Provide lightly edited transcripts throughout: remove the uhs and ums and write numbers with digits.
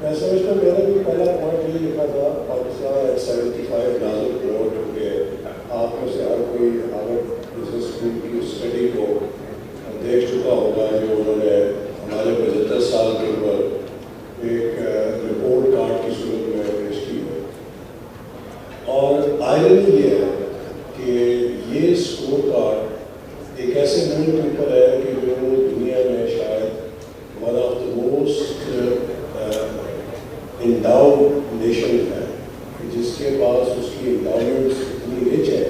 میں سمجھتا ہوں میں نے بھی پہلا پوائنٹ یہ لکھا تھا پاکستان ایٹ 75 نازل کروڑ کے آپ میں سے ہر کوئی ہارورڈ بزنس اسکول کی اسٹڈی کو دیکھ چکا ہوگا جو انہوں نے ہمارے 75 سال کے اوپر ایک رپورٹ کارڈ کی صورت میں پیش کی ہے. اور آئرنی یہ ہے کہ یہ اسکور کارڈ ایک ایسے ملک کے اوپر ہے کہ جو دنیا میں شاید one of the most endowed nation ہے, جس کے پاس اس کی انڈاؤمنٹس اتنی رچ ہے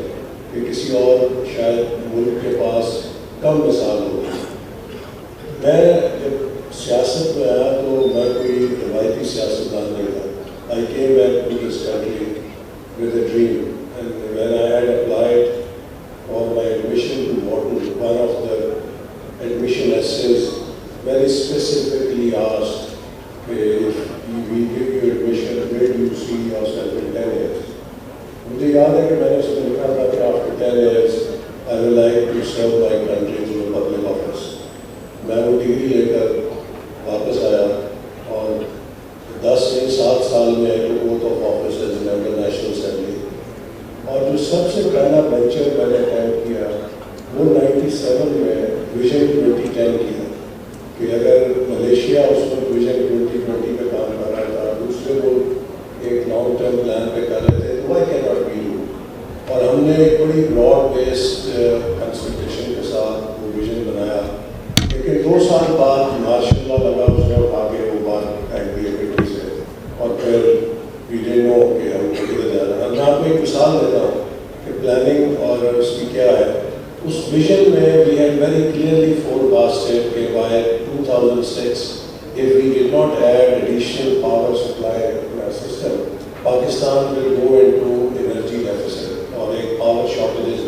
کہ کسی اور شاید ملک کے پاس کم مثال ہوگی. میں جب سیاست میں آیا تو میں کوئی روایتی سیاستدان نہیں تھا. I came back to this country with a dream, and when I had applied for my admission to Wharton, one of the admission essays very specifically asked if we give you admission, where do you see yourself in 10 years? مجھے یاد ہے کہ میں نے اس میں لکھا تھا کہ after 10 years I would like to serve my country in a public office. میں وہ ڈگری لے کر واپس آیا اور 7 سال میں oath of office as member national assembly. اور جو سب سے پہلا وینچر میں نے اٹیمپٹ کیا وہ 97 میں ویژن 2010 کیا کہ اگر ملیشیا اس وقت ویژن 2020 پہ کام کر رہا تھا, دوسرے ملک ایک لانگ ٹرم پلان پہ کر رہے تھے, تو why can not be you. اور ہم نے ایک بڑی براڈ بیسڈ کنسلٹیشن کے ساتھ وہ ویژن بنایا. لیکن 2 سال بعد ماشاء اللہ لگا اس میں اٹھا کے وہ بات پھینک دی پھر سے, اور پھر وی ڈنٹ نو کہ ہم کدھر جا رہے ہیں. میں آپ کو ایک مثال دیتا ہوں کہ پلاننگ اور اس کی کیا ہے. اس ویژن میں we had very clearly forecasted کہ by 2006 if we did not add additional power supply in our system, Pakistan will go into energy deficit اور ایک پاور شارٹیجز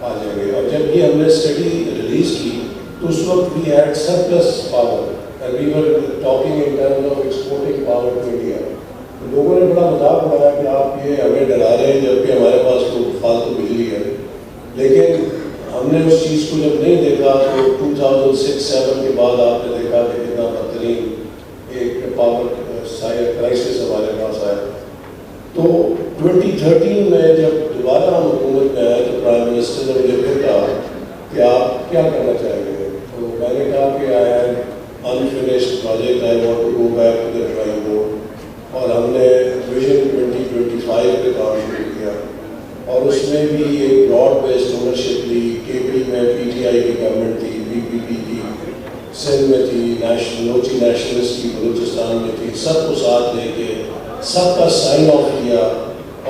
آ جائیں گے. اور جب یہ ہم نے اسٹڈی ریلیز کی تو اس وقت we had surplus power and we were talking in terms of exporting power to India. لوگوں نے بڑا مذاق بنایا کہ آپ یہ ہمیں ڈرا رہے ہیں جبکہ ہمارے پاس تو فالتو بجلی ہے. لیکن ہم نے اس چیز کو جب نہیں دیکھا تو 2006-07 کے بعد آپ نے دیکھا کہ کتنا بدترین ایک پاور کرائسس ہمارے پاس آیا. تو 2013 میں جب دوبارہ ہم حکومت میں آئے تو پرائم منسٹر نے مجھے پھر کہا کہ آپ کیا کرنا چاہیں گے. تو میں نے کہا کہ I have unfinished project, I want to go back to the drawing board. اور ہم نے ویژن 2025 پہ کام شروع کیا اور اس میں بھی ایک براڈ بیسڈ اونرشپ لی. کے پی میں پی ٹی آئی کی گورنمنٹ تھی, بی پی پی کی سندھ میں تھی, لوچی نیشنلسٹ کی بلوچستان میں تھی, سب کو ساتھ لے کے سب کا سائن آف کیا.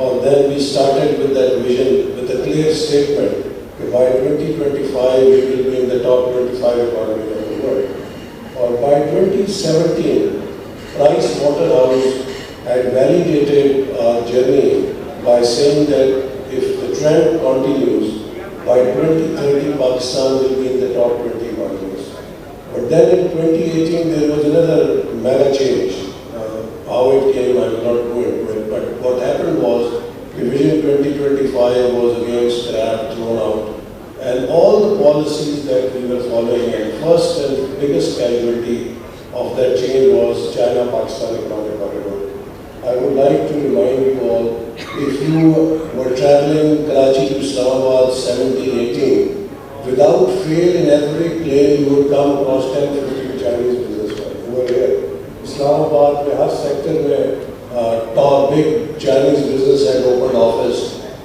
اور then we started with that vision with a clear statement کہ by 2025 we will be in the top 25 economy of the world. اور by 2017 Pricewaterhouse had validated our journey by saying that if the trend continues, by 2030 Pakistan will be in the top 20 economies. But then in 2018 there was another mega change. How it came I will not go into it, but what happened was Vision 2025 was again scrapped, thrown out, and all the policies that we were following, and first and biggest casualty of that change was China-Pakistan economic corridor. I would like to remind you all, if you were traveling Karachi to Islamabad 17-18, without fail in every plane you would come across 10-15 Chinese businessmen who were here. Islamabad mein har sector mein top big Chinese business had opened office,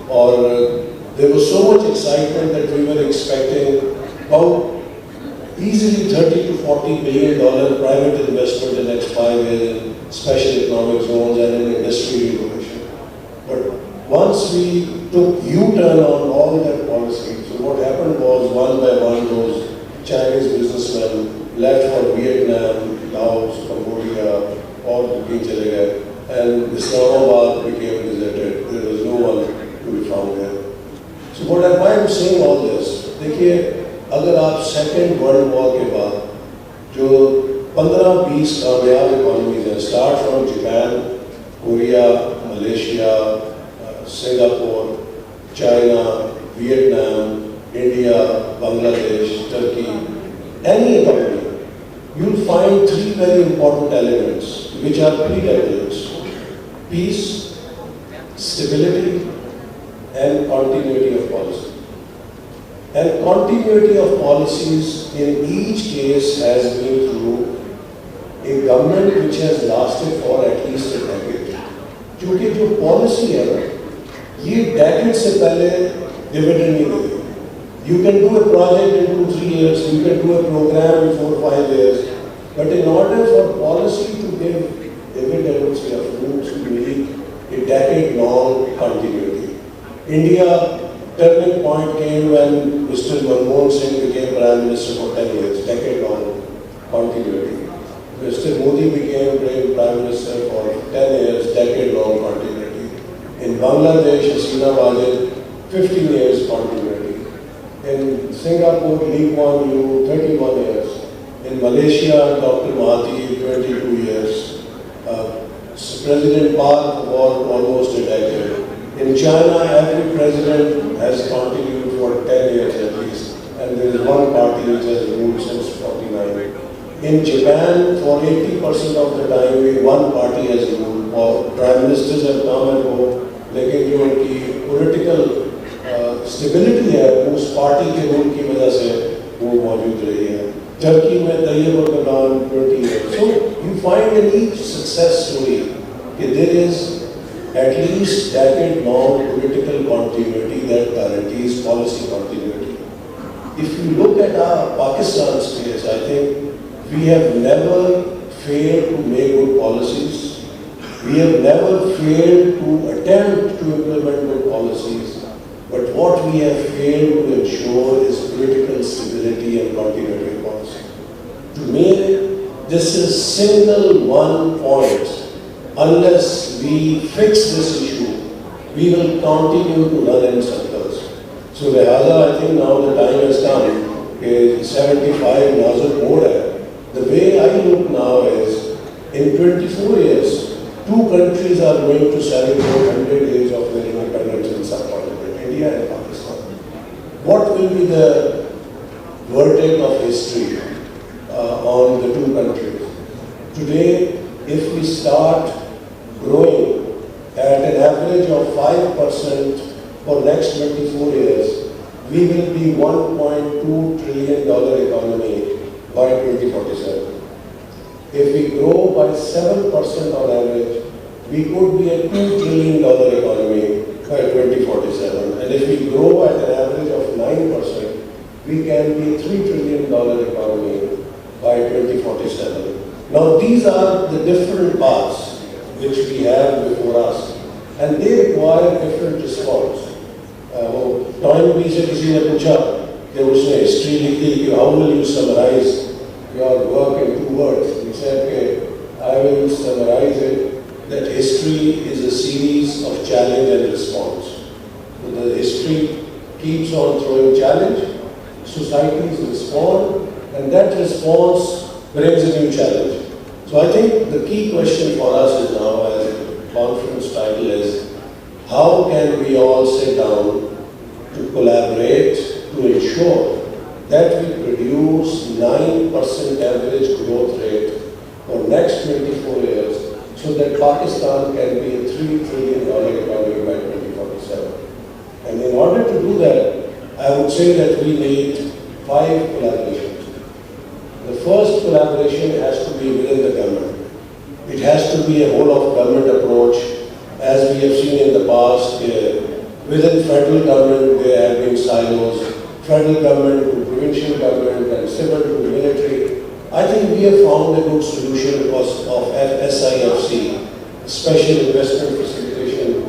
or there was so much excitement that we were expecting about easily $30 to $40 billion private investment in the next 5 years in special economic zones and in industry relocation. But once we took U-turn on all that policy, so what happened was one by one those Chinese businessmen left for Vietnam, Laos, Cambodia, all to chale gaye, and Islamabad became deserted. There was no one to be found there. So why I'm saying all this? دیکھیے, اگر آپ second world war کے بعد جو 15-20 کامیاب economies ہیں, start from Japan, Korea, Malaysia, Singapore, China, Vietnam, India, Bangladesh, Turkey, any economy, you'll find three very important elements which are prerequisites: peace, stability, and continuity of policy. And continuity of policies in each case has been through a government which has lasted for at least a decade. क्योंकि जो policy है ना, ये decade से पहले dividend नहीं देगी. You can do a project in 2-3 years, you can do a program in 4-5 years, but in order for policy to give dividends or fruits, you need a decade-long continuity. India turning point came when Mr. Manmohan Singh became Prime Minister for 10 years, decade-long continuity. Mr. Modi became Prime Minister for 10 years, decade-long continuity. In Bangladesh, Hasina Wajid, 15 years continuity. In Singapore, Lee Kuan Yew, 31 years. In Malaysia, Dr. Mahathir, 22 years. President Park for almost a decade. In China, every president has continued for 10 years at least. And there is one party which has ruled since 49. In Japan, for 80% of the time, one party has ruled. Or prime ministers have come and go. लेकिन जो उनकी political stability है उस party के rule की वजह से वो मौजूद रही है. टर्की में Tayyab उर-रहमान 20 years. So you find in each success story that there is at least decade-long political continuity that guarantees policy continuity. If you look at our Pakistan's case, I think we have never failed to make good policies. We have never failed to attempt to implement good policies. But what we have failed to ensure is political stability and continuity of policy. To me, this is single one point. Unless we fix this issue, we will continue to run in circles. So, Lihaza, I think now the time has come. 75 Nazir board hai. The way I look now is, in 24 years, two countries are going to celebrate 100 years of their independence in some part of it. India and Pakistan. What will be the verdict of history on the two countries? Today, if we start growing at an average of 5% for next 24 years, we will be $1.2 trillion economy by 2047. If we grow by 7% on average, we could be a $2 trillion economy by 2047. And if we grow at an average of 9%, we can be a $3 trillion economy by 2047. Now these are the different paths which we have before us, and they require different response. Time भी से किसी ने पूछा कि उसने history लिख दी कि how will you summarize your work in 2 words? He said कि I will summarize it that history is a series of challenge and response. So the history keeps on throwing challenge, societies respond, and that response brings a new challenge. So I think the key question for us is now, as the conference title is, how can we all sit down to collaborate to ensure that we produce 9% average growth rate for next 24 years, so that Pakistan can be a $3 trillion economy by 2047. And in order to do that, I would say that we need 5 collaborations. The first collaboration has to be within the government. It has to be a whole of government approach, as we have seen in the past. Within federal government, there have been silos, federal government to provincial government and civil to military. I think we have found a good solution because of SIFC, Special Investment Facilitation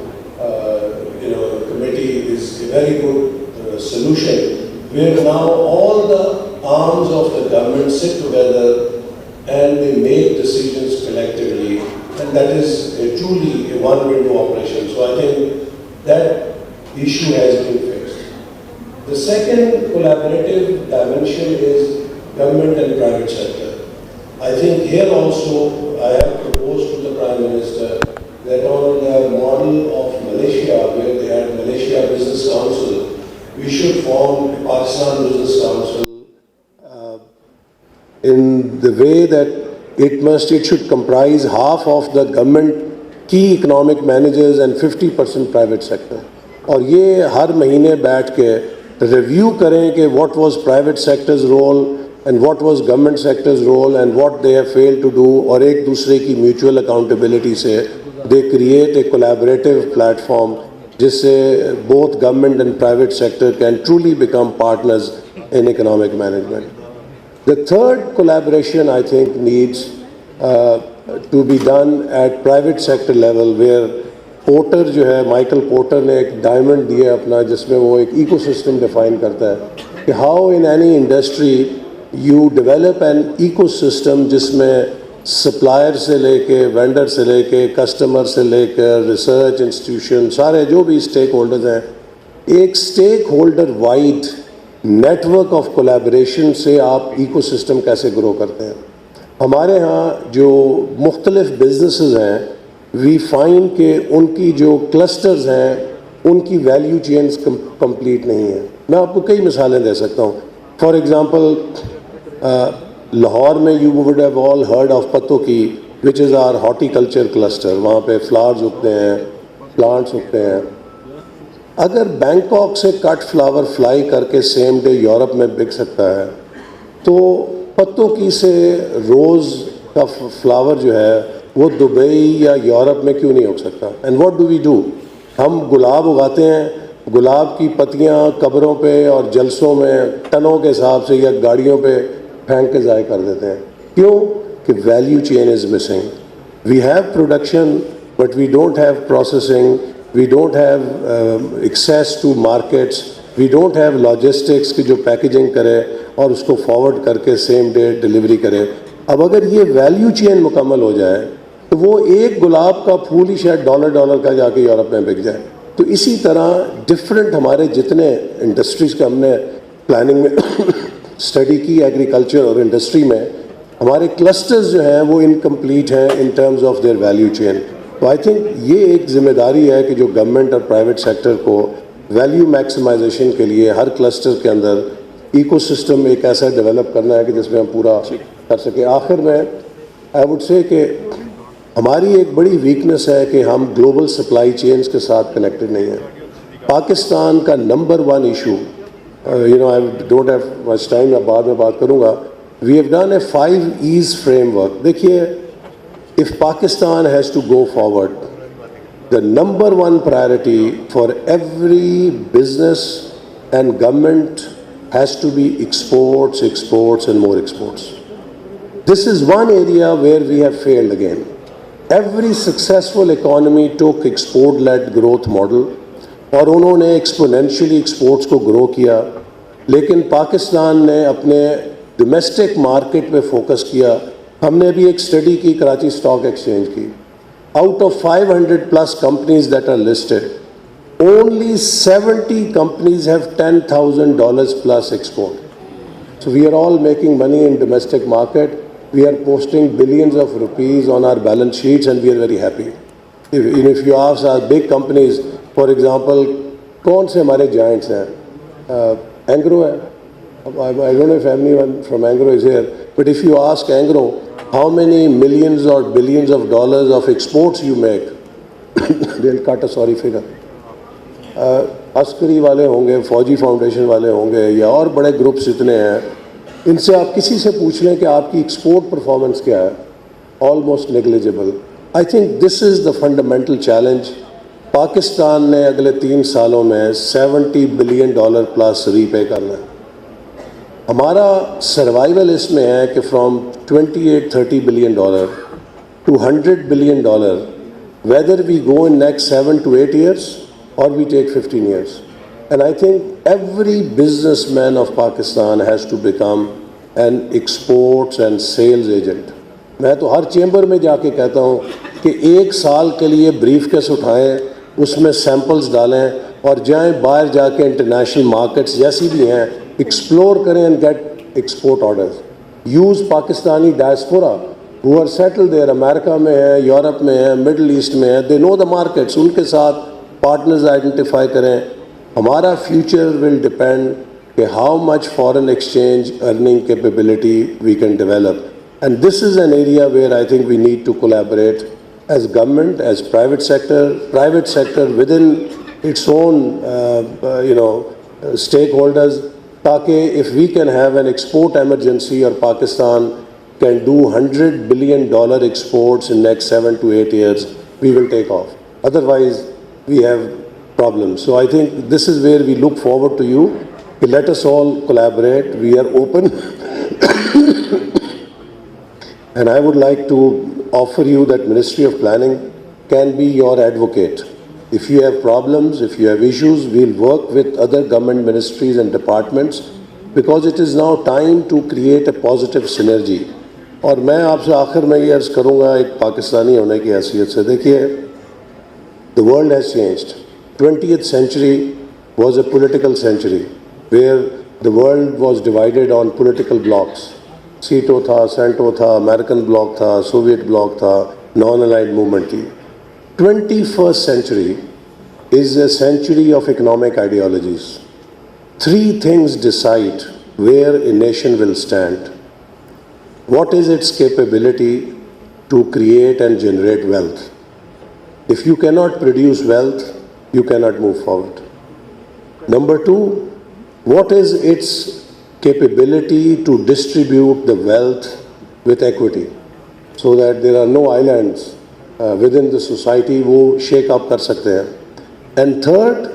Committee is a very good solution, where now all the arms of the government sit together and they make decisions collectively, and that is truly a one-window operation. So I think that issue has been fixed. The second collaborative dimension is government and private sector. I think here also I have proposed to the Prime Minister that on the model of Malaysia, where they had Malaysia Business Council, we should form a Pakistan Business Council in the way that it should comprise half of the government key economic managers and 50% private sector. اور یہ ہر مہینے بیٹھ کے review کریں کہ what was private sector's role and what was government sector's role and what they have failed to do, اور ایک دوسرے کی mutual accountability سے they create a collaborative platform جس سے both government and private sector can truly become partners in economic management. The third collaboration I think needs to be done at private sector level, where Porter جو ہے Michael porter نے ایک diamond دیا اپنا جس میں وہ ایک ایکو سسٹم ڈیفائن کرتا ہے کہ how in any industry you develop an ecosystem جس میں سپلائر سے لے کے وینڈر سے لے کے کسٹمر سے لے کر ریسرچ انسٹیٹیوشن سارے جو بھی اسٹیک ہولڈرز ہیں ایک stakeholder wide network of collaboration سے آپ ایکو سسٹم کیسے گرو کرتے ہیں. ہمارے ہاں جو مختلف بزنسز ہیں وی فائنڈ کہ ان کی جو کلسٹرز ہیں ان کی ویلیو چینز کمپلیٹ نہیں ہیں. میں آپ کو کئی مثالیں دے سکتا ہوں. فار ایگزامپل لاہور میں you would have all heard of پتو کی وچ از آر ہارٹیکلچر کلسٹر. وہاں پہ فلاورز اگتے ہیں, پلانٹس اگتے ہیں. اگر بینکاک سے کٹ فلاور فلائی کر کے سیم ڈے یورپ میں بک سکتا ہے تو پتو کی سے روز کا فلاور جو ہے وہ دبئی یا یورپ میں کیوں نہیں اگ سکتا؟ And what do we do? ہم گلاب اگاتے ہیں, گلاب کی پتیاں قبروں پہ اور جلسوں میں ٹنوں کے حساب سے یا گاڑیوں پہ پھینک کے ضائع کر دیتے ہیں. کیوں؟ کہ value chain is missing. We have production but we don't have processing, we don't have access to markets, we don't have logistics کی جو پیکیجنگ کرے اور اس کو فارورڈ کر کے سیم ڈے ڈلیوری کرے. اب اگر یہ ویلیو چین مکمل ہو جائے تو وہ ایک گلاب کا پھول ہی شاید ڈالر کا جا کے یورپ میں بک جائے. تو اسی طرح ڈفرینٹ ہمارے جتنے انڈسٹریز کا ہم نے پلاننگ میں اسٹڈی کی ایگریکلچر اور انڈسٹری میں, ہمارے کلسٹرز جو ہیں وہ انکمپلیٹ ہیں in terms of their value chain. تو آئی تھنک یہ ایک ذمہ داری ہے کہ جو گورنمنٹ اور پرائیویٹ سیکٹر کو ویلیو میکسیمائزیشن کے لیے ہر کلسٹر کے اندر ایکو سسٹم ایک ایسا ڈیولپ کرنا ہے کہ جس میں ہم پورا کر سکیں. آخر میں آئی وڈ سے کہ ہماری ایک بڑی ویکنس ہے کہ ہم گلوبل سپلائی چینز کے ساتھ کنیکٹڈ نہیں ہیں. پاکستان کا number one issue, I don't have much time, میں بعد میں بات کروں گا. We have done a 5 E's framework. دیکھیے, if Pakistan has to go forward, the number one priority for every business and government has to be exports, exports and more exports. This is one area where we have failed again. Every successful economy took export-led growth model اور انہوں نے exponentially exports کو گرو کیا, لیکن پاکستان نے اپنے domestic market پہ focus کیا. ہم نے ابھی ایک اسٹڈی کی کراچی اسٹاک ایکسچینج کی. Out of 500+ companies that are listed, only 70 companies have $10,000+ export. So we are all making money in domestic market. We are posting billions of rupees on our balance sheets and we are very happy. If you ask our big companies, for example, کون سے ہمارے giants ہیں؟ اینگرو ہے. I don't know if anyone from Angro is here, but if you ask Angro how many millions or billions of dollars of exports you make, they'll cut a sorry figure. عسکری والے ہوں گے, فوجی foundation والے ہوں گے, یا اور بڑے گروپس اتنے ہیں, ان سے آپ کسی سے پوچھ لیں کہ آپ کی ایکسپورٹ پرفارمنس کیا ہے, almost negligible. I think this is the fundamental challenge. Pakistan نے اگلے 3 سالوں میں $70 بلین ری پے کرنا ہے. ہمارا سروائیول اس میں ہے کہ from $28-30 billion to $100 billion, whether we go in next 7 to 8 years or we take 15 years. And I think every businessman of Pakistan has to become an exports and sales agent. میں تو ہر chamber میں جا کے کہتا ہوں کہ 1 سال کے لیے بریف کیس اٹھائیں, اس میں سیمپلز ڈالیں اور جائیں باہر جا کے انٹرنیشنل مارکیٹس جیسی بھی ہیں ایکسپلور کریں and get export orders. Use Pakistani diaspora who are settled there, امریکہ میں ہیں, یورپ میں ہیں, مڈل ایسٹ میں ہیں, they know the markets. ان کے ساتھ پارٹنرز آئیڈینٹیفائی کریں. ہمارا فیوچر ول ڈپینڈ کہ how much foreign exchange earning capability we can develop. And this is an area where I think we need to collaborate as government, as private sector within its own, stakeholders, ताकि if we can have an export emergency or Pakistan can do $100 billion exports in next 7 to 8 years, we will take off. Otherwise, we have problems. So I think this is where we look forward to you. Let us all collaborate. We are open. And I would like to offer you that Ministry of Planning can be your advocate. If you have problems, if you have issues, we'll work with other government ministries and departments because it is now time to create a positive synergy. اور میں آپ سے آخر میں یہ عرض کروں گا ایک پاکستانی ہونے کی حیثیت سے دیکھیے the world has changed. 20th century was a political century where the world was divided on political blocks. سیٹو تھا, سینٹو تھا, امریکن بلاک تھا, سوویت بلاک تھا, نان الائنڈ موومنٹ تھی. 21st century is a century of economic ideologies. Three things decide where a nation will stand. What is its capability to create and generate wealth? If you cannot produce wealth, you cannot move forward. Number two, what is its capability to distribute the wealth with equity so that there are no islands within the society wo shake up kar sakte hain. And third,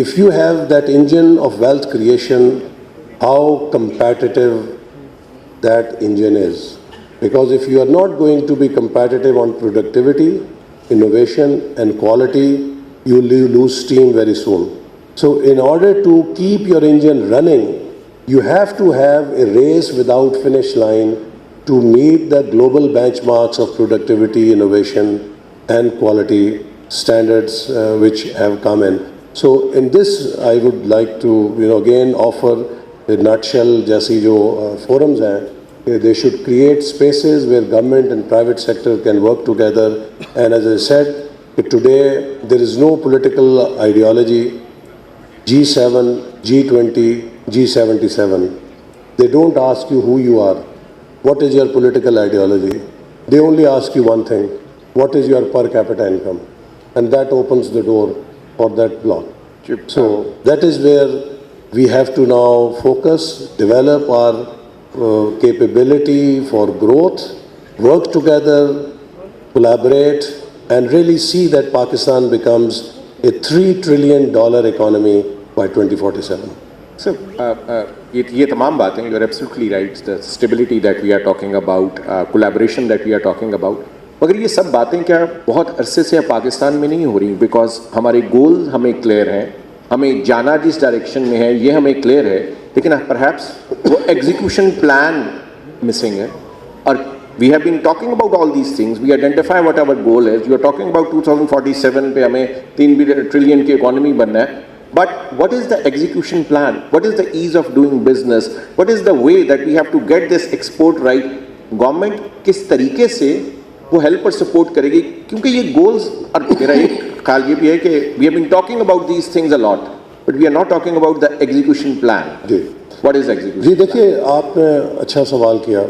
if you have that engine of wealth creation, how competitive that engine is. Because if you are not going to be competitive on productivity, innovation and quality, you will lose steam very soon. So in order to keep your engine running, you have to have a race without finish line to meet the global benchmarks of productivity, innovation and quality standards which have come in. So in this I would like to again offer a nutshell jaisi jo forums hain, they should create spaces where government and private sector can work together. And as I said, today there is no political ideology. G7, G20, G77. They don't ask you who you are. What is your political ideology? They only ask you one thing. What is your per capita income? And that opens the door for that block. So that is where we have to now focus, develop our capability for growth, work together, collaborate, and really see that Pakistan becomes a $3 trillion economy by 2047. So, یہ تمام باتیں, you're absolutely right, the stability that we are talking about, collaboration that we are talking about. مگر یہ سب باتیں کیا بہت عرصے سے پاکستان میں نہیں ہو رہی بیکاز ہمارے گول ہمیں کلیئر ہیں, ہمیں جانا جس ڈائریکشن میں ہے یہ ہمیں کلیئر ہے, لیکن پرہیپس وہ ایگزیکیوشن پلان مسنگ ہے. اور we have been talking about all these things, we identify what our goal is, you are talking about 2047 پہ ہمیں 3 ٹریلین کی اکانومی بننا ہے. But what is the execution plan? What is the ease of doing business? What is the way that we have to get this export right? Government کس طریقے سے وہ help اور سپورٹ کرے گی, کیونکہ یہ گولز, اور میرا ایک خیال یہ بھی ہے کہ we have been talking about these things a lot, but we are not talking about the execution plan. G What is execution? جی دیکھیے آپ نے اچھا سوال کیا.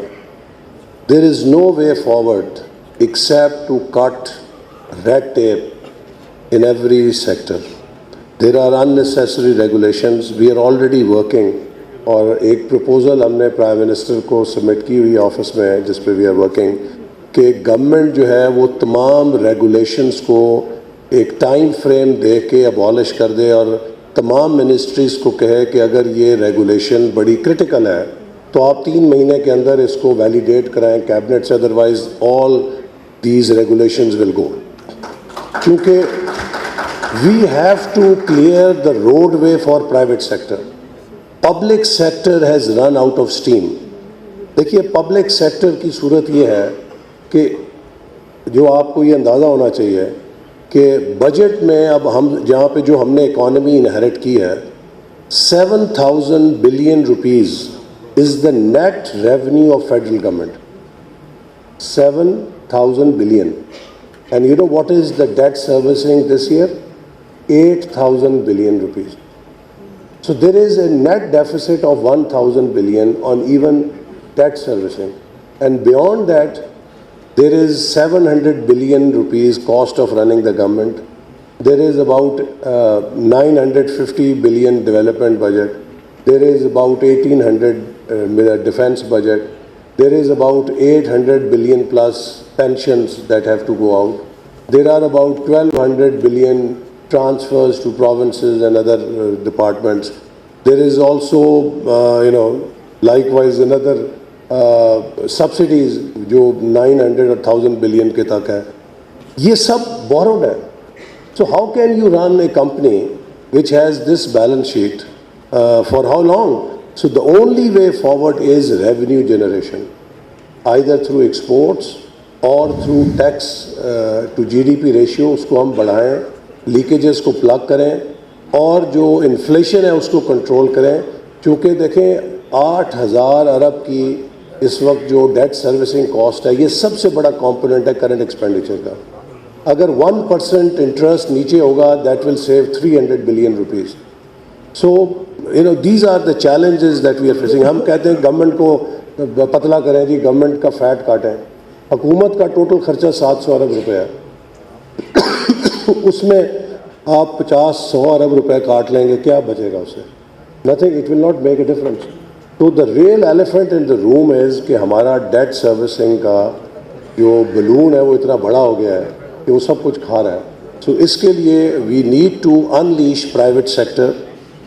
There is no way forward except to cut red tape in every sector. There are unnecessary regulations. We are already working. اور ایک proposal ہم نے پرائم منسٹر کو سبمٹ کی ہوئی آفس میں جس پہ وی آر ورکنگ کہ گورنمنٹ جو ہے وہ تمام ریگولیشنز کو ایک ٹائم فریم دے کے ابالش کر دے اور تمام منسٹریز کو کہے کہ اگر یہ ریگولیشن بڑی کرٹیکل ہے تو آپ 3 مہینے کے اندر اس کو ویلیڈیٹ کرائیں کیبنٹ سے, ادروائز آل دیز ریگولیشنز ول گو. کیونکہ we have to clear the roadway for private sector. Public sector has run out of steam. دیکھیے پبلک سیکٹر کی صورت یہ ہے کہ جو آپ کو یہ اندازہ ہونا چاہیے کہ بجٹ میں اب ہم جہاں پہ جو ہم نے اکانومی انہیرٹ کی ہے 7,000 billion rupees is the net revenue of federal government. 7,000 billion. And you know what is the debt servicing this year? 8,000 billion rupees. So there is a net deficit of 1,000 billion on even debt servicing. And beyond that, there is 700 billion rupees cost of running the government. There is about 950 billion development budget. There is about 1800 defense budget. There is about 800 billion plus pensions that have to go out. There are about 1200 billion transfers to provinces and other departments. There is also, likewise another subsidies جو 900 or 1000 billion کے تک ہے. یہ سب borrowed ہے. So how can you run a company which has this balance sheet for how long? So the only way forward is revenue generation, either through exports or through tax to GDP ratio اس کو ہم بڑھائیں, leakages کو plug کریں اور جو inflation ہے اس کو control کریں. چونکہ دیکھیں 8000 ارب کی اس وقت جو ڈیٹ سروسنگ کاسٹ ہے یہ سب سے بڑا کمپوننٹ ہے کرنٹ ایکسپینڈیچر کا. اگر 1% انٹرسٹ نیچے ہوگا that will save 300 billion rupees. So these are the challenges that we are facing. ہم کہتے ہیں گورنمنٹ کو پتلا کریں جی, گورنمنٹ کا فیٹ کاٹیں. حکومت کا ٹوٹل خرچہ 700 ارب روپے ہے, اس میں آپ 50-100 ارب روپے کاٹ لیں گے, کیا بچے گا اس سے؟ Nothing. It will not make a difference. تو دا ریئل ایلیفنٹ ان دا روم از کہ ہمارا ڈیٹ سروسنگ کا جو بلون ہے وہ اتنا بڑا ہو گیا ہے کہ وہ سب کچھ کھا رہا ہے. سو اس کے لیے we need to unleash private sector,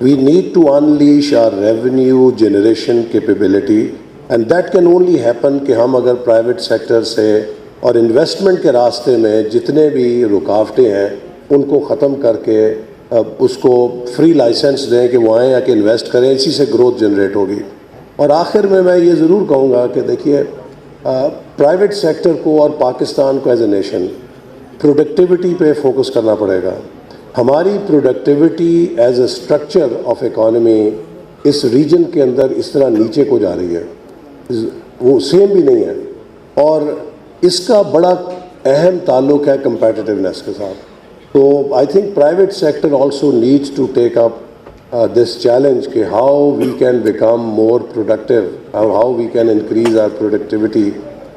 we need to unleash our revenue generation capability, and that can only happen کہ ہم اگر پرائیویٹ سیکٹر سے اور انویسٹمنٹ کے راستے میں جتنے بھی رکاوٹیں ہیں ان کو ختم کر کے اس کو فری لائسنس دیں کہ وہ آئیں یا کہ انویسٹ کریں. اسی سے گروتھ جنریٹ ہوگی. اور آخر میں یہ ضرور کہوں گا کہ دیکھیے پرائیویٹ سیکٹر کو اور پاکستان کو ایز اے نیشن پروڈکٹیوٹی پہ فوکس کرنا پڑے گا. ہماری productivity as a structure of economy اس ریجن کے اندر اس طرح نیچے کو جا رہی ہے, وہ سیم بھی نہیں ہے, اور اس کا بڑا اہم تعلق ہے کمپیٹیٹیونیس کے ساتھ. تو I think private sector also needs to take up this challenge کہ how we can become more productive, how we can increase our productivity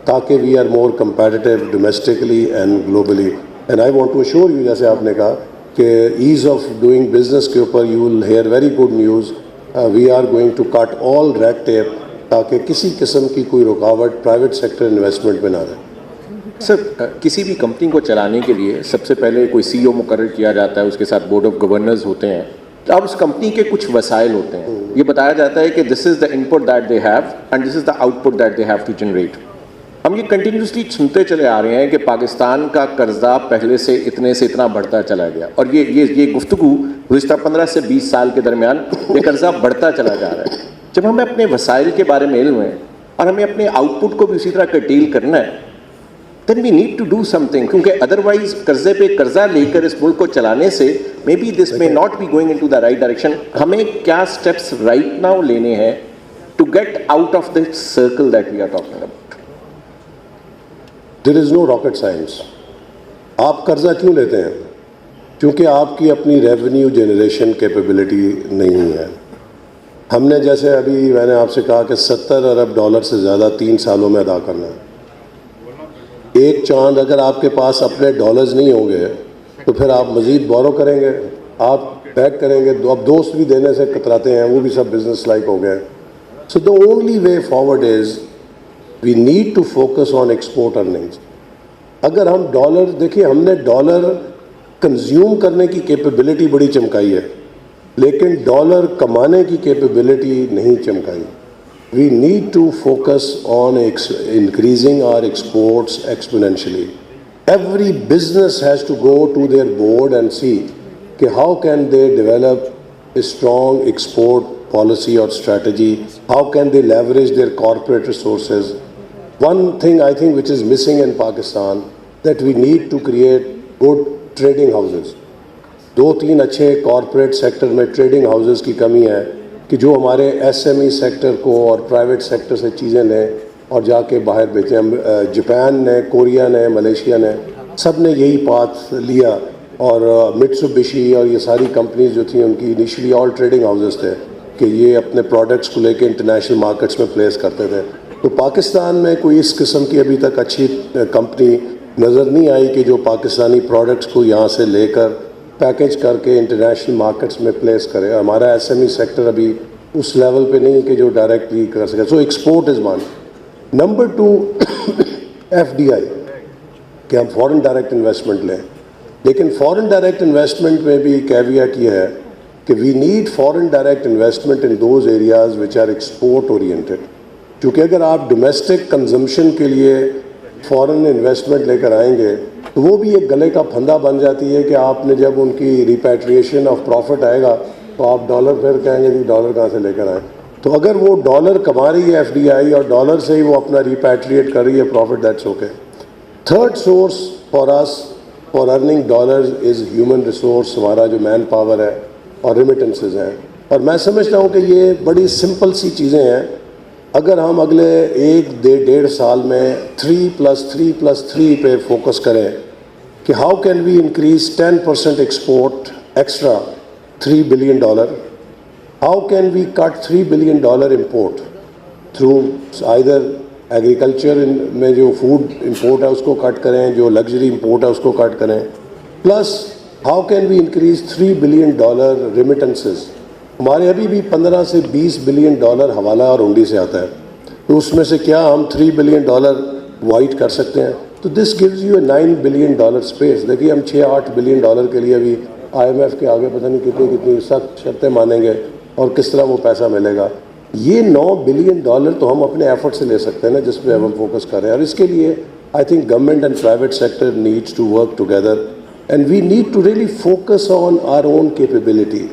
تاکہ we are more competitive domestically and globally. And I want to assure you, جیسے آپ نے کہا کہ ease of doing business کے اوپر you will hear very good news. We are going to cut all red tape تاکہ کسی قسم کی کوئی رکاوٹ پرائیویٹ سیکٹر انویسٹمنٹ میں نہ رہے. سر, کسی بھی کمپنی کو چلانے کے لیے سب سے پہلے کوئی سی او مقرر کیا جاتا ہے, اس کے ساتھ بورڈ آف گورنرز ہوتے ہیں, اب اس کمپنی کے کچھ وسائل ہوتے ہیں. یہ بتایا جاتا ہے کہ this is the input that they have and this is the output that they have to generate. ہم یہ کنٹینیوسلی سنتے چلے آ رہے ہیں کہ پاکستان کا قرضہ پہلے سے اتنا بڑھتا چلا گیا, اور یہ گفتگو گزشتہ 15 سے 20 سال کے درمیان یہ قرضہ بڑھتا چلا جا رہا ہے. جب ہمیں اپنے وسائل کے بارے میں علم ہے اور ہمیں اپنے آؤٹ پٹ کو بھی اسی طرح کرٹیل کرنا ہے, then we need to do something, کیونکہ ادروائز قرضے پہ قرضہ لے کر اس ملک کو چلانے سے may be this may not be going into the right direction. ہمیں کیا اسٹیپس رائٹ ناؤ لینے ہیں to get out of this circle that we are talking about? There is no rocket science. آپ قرضہ کیوں لیتے ہیں؟ کیونکہ آپ کی اپنی ریونیو جنریشن کیپیبلٹی نہیں ہے. ہم نے جیسے ابھی میں نے آپ سے کہا کہ 70 ارب ڈالر سے زیادہ 3 سالوں میں ادا کرنا ہے. ایک چاند اگر آپ کے پاس اپنے ڈالرز نہیں ہوں گے تو پھر آپ مزید بورو کریں گے, آپ بیک کریں گے. اب دوست بھی دینے سے کتراتے ہیں, وہ بھی سب بزنس لائک ہو گئے. So the only way forward is we need to focus on export earnings. اگر ہم ڈالر دیکھیے, ہم نے ڈالر کنزیوم کرنے کی کیپیبلٹی بڑی چمکائی ہے لیکن ڈالر کمانے کی کیپیبلٹی نہیں چمکائی. We need to focus on increasing our exports exponentially. Every business has to go to their board and see how can they develop a strong export policy or strategy, how can they leverage their corporate resources. One thing I think which is missing in Pakistan, that we need to create good trading houses. 2-3 اچھے corporate sector میں trading houses کی کمی ہے کہ جو ہمارے S M E sector کو اور پرائیویٹ سیکٹر سے چیزیں لیں اور جا کے باہر بیچیں. جاپان نے, کوریا نے, ملیشیا نے, سب نے یہی پاتھ لیا, اور مٹسوبشی اور یہ ساری کمپنیز جو تھیں ان کی انیشلی آل ٹریڈنگ ہاؤسز تھے کہ یہ اپنے پروڈکٹس کو لے کے انٹرنیشنل مارکیٹس میں پلیس کرتے تھے. تو پاکستان میں کوئی اس قسم کی ابھی تک اچھی کمپنی نظر نہیں آئی کہ جو پاکستانی پروڈکٹس کو یہاں سے لے کر پیکج کر کے انٹرنیشنل مارکیٹس میں پلیس کرے. ہمارا ایس ایم ای سیکٹر ابھی اس لیول پہ نہیں کہ جو ڈائریکٹلی کر سکے. So export is one. Number 2 F D I, کہ ہم فورن ڈائریکٹ انویسٹمنٹ لیں. لیکن فورن ڈائریکٹ انویسٹمنٹ میں بھی کیویٹ یہ ہے کہ we need foreign direct investment in those areas which are export oriented. کیونکہ اگر آپ ڈومیسٹک کنزمپشن کے لیے فورن انویسٹمنٹ لے کر آئیں گے تو وہ بھی ایک گلے کا پھندا بن جاتی ہے کہ آپ نے جب ان کی ریپیٹریشن آف پروفٹ آئے گا تو آپ ڈالر پھر کہیں گے کہ ڈالر کہاں سے لے کر آئیں. تو اگر وہ ڈالر کما رہی ہے ایف ڈی آئی اور ڈالر سے ہی وہ اپنا ریپیٹریٹ کر رہی ہے profit, that's okay. Third source for us for earning dollars is human resource, ہمارا جو مین پاور ہے اور ریمیٹنسز ہیں. اور میں سمجھتا ہوں کہ یہ بڑی سمپل سی چیزیں ہیں. اگر ہم اگلے 1-1.5 سال میں 3+3+3 پہ فوکس کریں کہ how can we increase 10% export extra $3 billion, how can we cut $3 billion import through either agriculture میں جو فوڈ امپورٹ ہے اس کو کٹ کریں, جو لگژری امپورٹ ہے اس کو کٹ کریں, plus how can we increase $3 billion remittances. ہمارے ابھی بھی 15 سے $20 billion حوالہ اور ہنڈی سے آتا ہے, تو اس میں سے کیا ہم $3 billion وائٹ کر سکتے ہیں؟ تو this gives you a $9 billion space. دیکھیے ہم $6-8 billion کے لیے ابھی آئی ایم ایف کے آگے پتہ نہیں کتنی سخت شرطیں مانیں گے اور کس طرح وہ پیسہ ملے گا. یہ $9 billion تو ہم اپنے ایفرٹ سے لے سکتے ہیں نا, جس پہ ہم فوکس کر رہے ہیں. اور اس کے لیے I think government and private sector needs to work together and we need to really focus on our own capability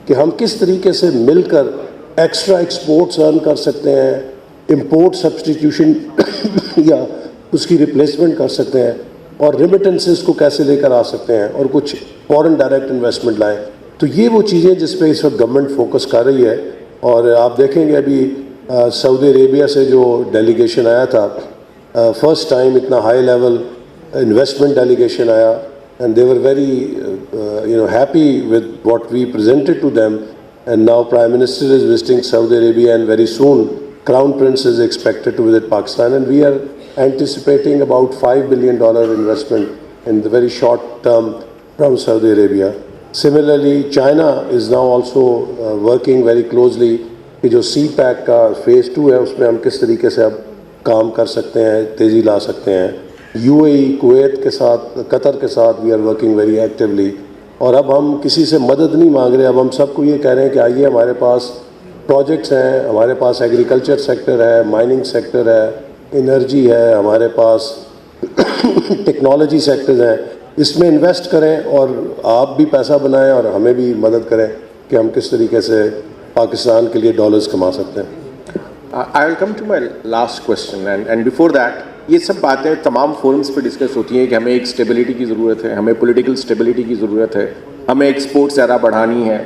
کہ ہم کس طریقے سے مل کر ایکسٹرا ایکسپورٹس ارن کر سکتے ہیں, امپورٹ سبسٹیٹیوشن یا اس کی ریپلیسمنٹ کر سکتے ہیں, اور ریمیٹنسز کو کیسے لے کر آ سکتے ہیں, اور کچھ فورن ڈائریکٹ انویسٹمنٹ لائیں. تو یہ وہ چیزیں جس پہ اس وقت گورنمنٹ فوکس کر رہی ہے. اور آپ دیکھیں گے ابھی سعودی عربیہ سے جو ڈیلیگیشن آیا تھا, فرسٹ ٹائم اتنا ہائی لیول انویسٹمنٹ ڈیلیگیشن آیا, and they were very happy with what we presented to them. And now Prime Minister is visiting Saudi Arabia, and very soon Crown Prince is expected to visit Pakistan, and we are anticipating about $5 billion investment in the very short term from Saudi Arabia. Similarly, China is now also working very closely کہ جو سی pack کا phase 2 ہے اس میں ہم کس طریقے سے اب کام کر سکتے ہیں, تیزی لا سکتے ہیں. یو اے ای, کویت کے ساتھ, قطر کے ساتھ we are working very actually. اور اب ہم کسی سے مدد نہیں مانگ رہے, اب ہم سب کو یہ کہہ رہے ہیں کہ آئیے ہمارے پاس پروجیکٹس ہیں, ہمارے پاس ایگریکلچر سیکٹر ہے, مائننگ سیکٹر ہے, انرجی ہے, ہمارے پاس ٹیکنالوجی سیکٹرز ہیں, اس میں انویسٹ کریں اور آپ بھی پیسہ بنائیں اور ہمیں بھی مدد کریں کہ ہم کس طریقے سے پاکستان کے لیے ڈالرز کما سکتے ہیں. I will come to my last question and before that, یہ سب باتیں تمام فورمز پہ ڈسکس ہوتی ہیں کہ ہمیں ایک اسٹیبلٹی کی ضرورت ہے, ہمیں پولیٹیکل اسٹیبلٹی کی ضرورت ہے, ہمیں ایکسپورٹ زیادہ بڑھانی ہے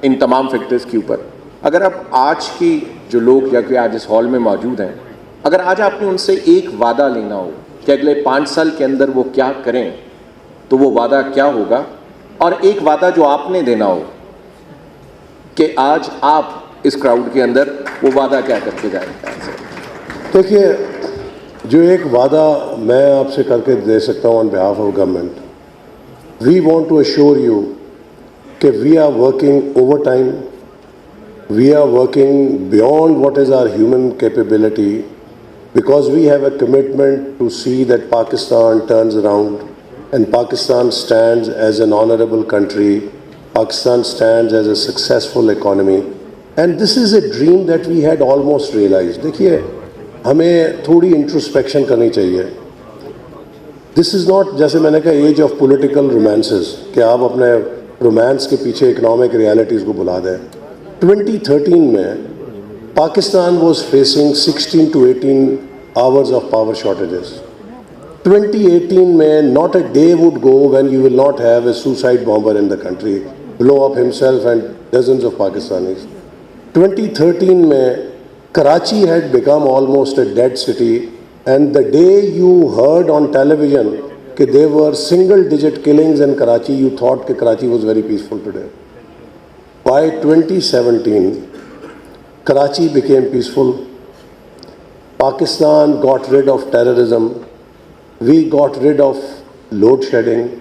ان تمام فیکٹرز کے اوپر. اگر اب آج کی جو لوگ یا کہ آج اس ہال میں موجود ہیں, اگر آج آپ نے ان سے ایک وعدہ لینا ہو کہ اگلے 5 سال کے اندر وہ کیا کریں, تو وہ وعدہ کیا ہوگا؟ اور ایک وعدہ جو آپ نے دینا ہو کہ آج آپ اس کراؤڈ کے اندر وہ وعدہ کیا کر کے جائیں گے؟ دیکھیے, جو ایک وعدہ میں آپ سے کر کے دے سکتا ہوں on behalf of government, we want to assure you کہ we are working overtime, we are working beyond what is our human capability, because we have a commitment to see that Pakistan turns around and Pakistan stands as an honourable country, Pakistan stands as a successful economy, and this is a dream that we had almost realized. دیکھیے, ہمیں تھوڑی introspection کرنی چاہیے. دس is not, جیسے میں نے کہا, age of political رومانسز کہ آپ اپنے رومانس کے پیچھے اکنامک ریالٹیز کو بلا دیں. 2013 میں Pakistan was facing 16 to 18 hours of power shortages. 2018 میں not a day would go when you will not have a suicide bomber in the country blow up himself and dozens of Pakistanis. 2013 میں Karachi had become almost a dead city, and the day you heard on television that there were single digit killings in Karachi, you thought that Karachi was very peaceful today. By 2017, Karachi became peaceful. Pakistan got rid of terrorism. We got rid of load shedding.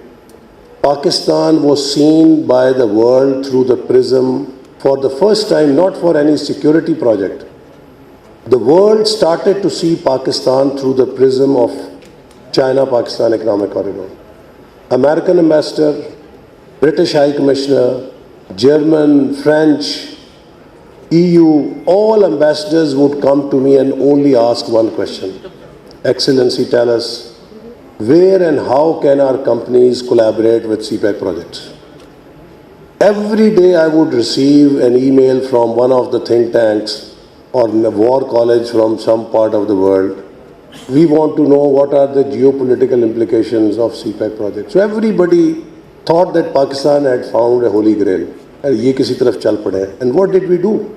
Pakistan was seen by the world through the prism for the first time, not for any security project. The world started to see Pakistan through the prism of China-Pakistan Economic Corridor. American ambassador, British High Commissioner, German, French, EU, all ambassadors would come to me and only ask one question. Excellency, tell us, where and how can our companies collaborate with CPEC projects? Every day I would receive an email from one of the think tanks or a war college from some part of the world. We want to know what are the geopolitical implications of CPEC projects. So everybody thought that Pakistan had found a holy grail. And ye kisi taraf chal pade. And what did we do?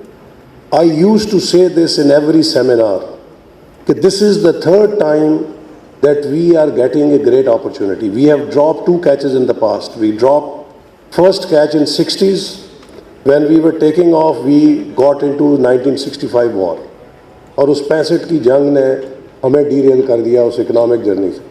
I used to say this in every seminar, that this is the third time that we are getting a great opportunity. We have dropped 2 catches in the past. We dropped first catch in 60s. When we were taking off, we got into 1965 war. और उस 65 की जंग ने हमें derail कर दिया उस economic journey से.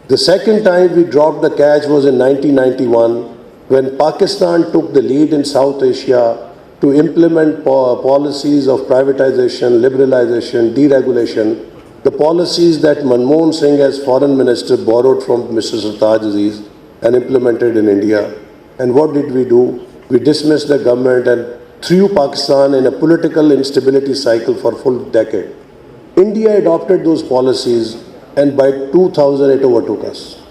The second time we dropped the catch was in 1991 when Pakistan took the lead in South Asia to implement policies of privatization, liberalization, deregulation, the policies that Manmohan Singh as foreign minister borrowed from Mr. Sartaj Aziz and implemented in India. And what did we do? We dismissed the government and threw Pakistan in a political instability cycle for a full decade. India adopted those policies and by 2000 it overtook us.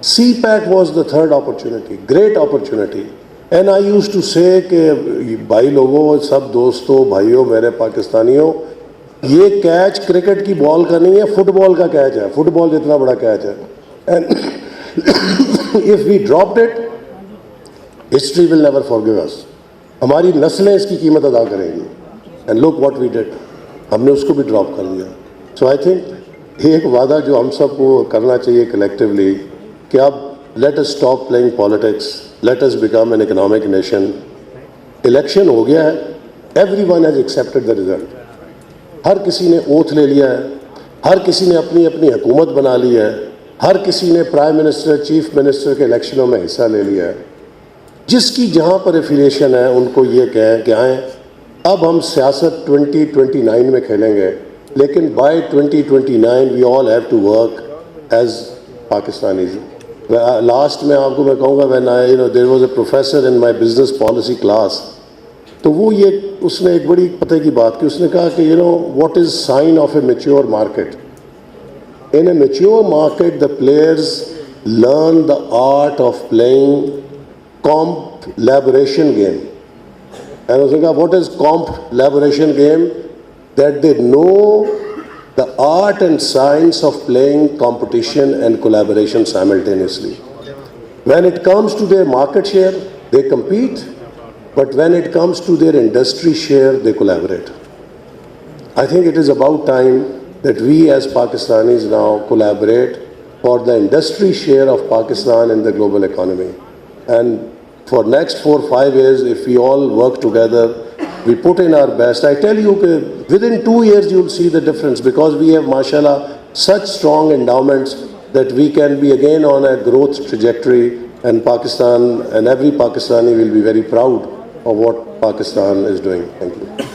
CPEC was the third opportunity, great opportunity. And I used to say कि भाई लोगों, सब दोस्तों, भाइयों, मेरे पाकिस्तानियों, ये catch cricket की बॉल का नहीं है, फुटबॉल का कैच है, फुटबॉल जितना बड़ा कैच है. And if we dropped it, history will never forgive us. हमारी नस्लें इसकी कीमत अदा करेंगी. And look what we did. हमने उसको भी ड्रॉप कर दिया. So I think एक वादा जो हम सबको करना चाहिए collectively कि अब let us stop playing politics, let us become an economic nation. Election हो गया है. Everyone has accepted the result. हर किसी ने ओथ ले लिया है, हर किसी ने अपनी अपनी हुकूमत बना ली है, हर किसी ने प्राइम मिनिस्टर, चीफ मिनिस्टर के इलेक्शनों में हिस्सा ले लिया है. जिसकी जहाँ पर एफिलिएशन है उनको ये कहें कि आएँ अब हम सियासत 2029 में खेलेंगे, लेकिन by 2029 we all have to work as Pakistanis. Last में आपको मैं कहूँगा when I there was a professor in my business policy class, तो वो ये उसने एक बड़ी पते की बात की. उसने कहा कि what is sine of A mature market. In A mature market the players learn the art of playing collaboration game. And उसने कहा what is collaboration game? That they know the art and science of playing competition and collaboration simultaneously. When it comes to their market share, they compete, but when it comes to their industry share, they collaborate. I think it is about time that we as Pakistanis now collaborate for the industry share of Pakistan in the global economy. And for next 4-5 years, if we all work together, we put in our best, I tell you, within 2 years you will see the difference, because we have, mashallah, such strong endowments that we can be again on a growth trajectory, and Pakistan and every Pakistani will be very proud of what Pakistan is doing. Thank you.